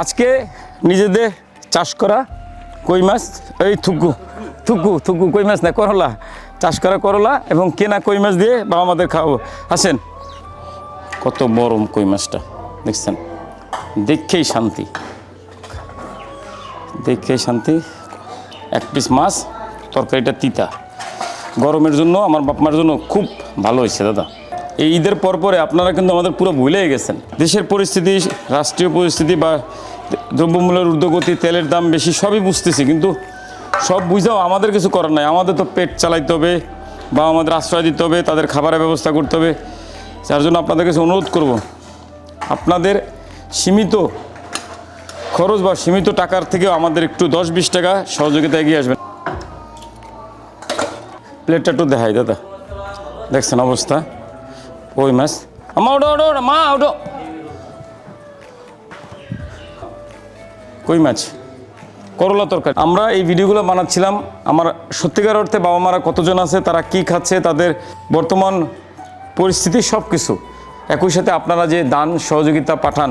আজকে নিজেদের চাষ করা কই মাছ, এই থুকু থুকু থুকু কই মাছ না, করলা, চাষ করা করলা এবং কেনা কই মাছ দিয়ে বাবা আমাদের খাওয়াবো। আসেন, কত বড় কই মাছটা দেখছেন, দেখেই শান্তি, দেখেই শান্তি। এক পিস মাছ, তরকারিটা তিতা, গরমের জন্য আমার বাপ মার জন্য খুব ভালো হয়েছে দাদা। এই ঈদের পরে আপনারা কিন্তু আমাদের পুরো ভুলেই গেছেন। দেশের পরিস্থিতি, রাষ্ট্রীয় পরিস্থিতি বা দ্রব্যমূল্যের ঊর্ধ্বগতি, তেলের দাম বেশি, সবই বুঝতেছি, কিন্তু সব বুঝাও আমাদের কিছু করার নাই। আমাদের তো পেট চালাইতে হবে বা আমাদের আশ্রয় দিতে হবে, তাদের খাবারের ব্যবস্থা করতে হবে। যার জন্য আপনাদের কাছে অনুরোধ করব, আপনাদের সীমিত খরচ বা সীমিত টাকার থেকেও আমাদের একটু 10-20 টাকা সহযোগিতা এগিয়ে আসবেন। প্লেটটা একটু দেখাই দাদা, দেখছেন অবস্থা। ওই মাছ আমা ওটো ওটো ওটো মা ওটো কই মাছ, করলা তরকারি। আমরা এই ভিডিওগুলো বানাচ্ছিলাম, আমার সত্যিকার অর্থে বাবা মারা কতজন আছে, তারা কি খাচ্ছে, তাদের বর্তমান পরিস্থিতি সব কিছু। একই সাথে আপনারা যে দান সহযোগিতা পাঠান,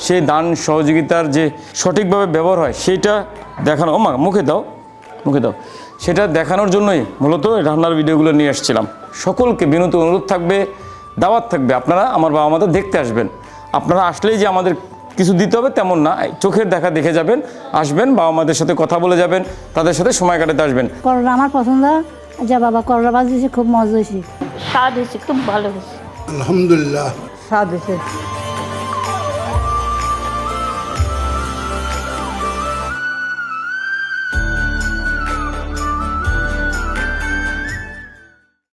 সেই দান সহযোগিতার যে সঠিকভাবে ব্যবহার হয় সেইটা দেখানো। মা মুখে দাও, মুখে দাও, সেটা দেখানোর জন্যই মূলত রান্নার ভিডিওগুলো নিয়ে আসছিলাম। সকলকে বিনীত অনুরোধ থাকবে, দাওয়াত থাকবে, আপনারা আমার বাবা মাদের দেখতে আসবেন। আপনারা আসলেই যে আমাদের কিছু দিতে হবে তেমন না, চোখের দেখা দেখে যাবেন, আসবেন, বাবা মাদের সাথে কথা বলে যাবেন, তাদের সাথে সময় কাটাতে আসবেন। করলা আমার পছন্দ, যা বাবা করলা ভাজি দিয়েছে, খুব মজা হয়েছে, স্বাদ হয়েছে, খুব ভালো হয়েছে। আলহামদুলিল্লাহ, স্বাদ হয়েছে।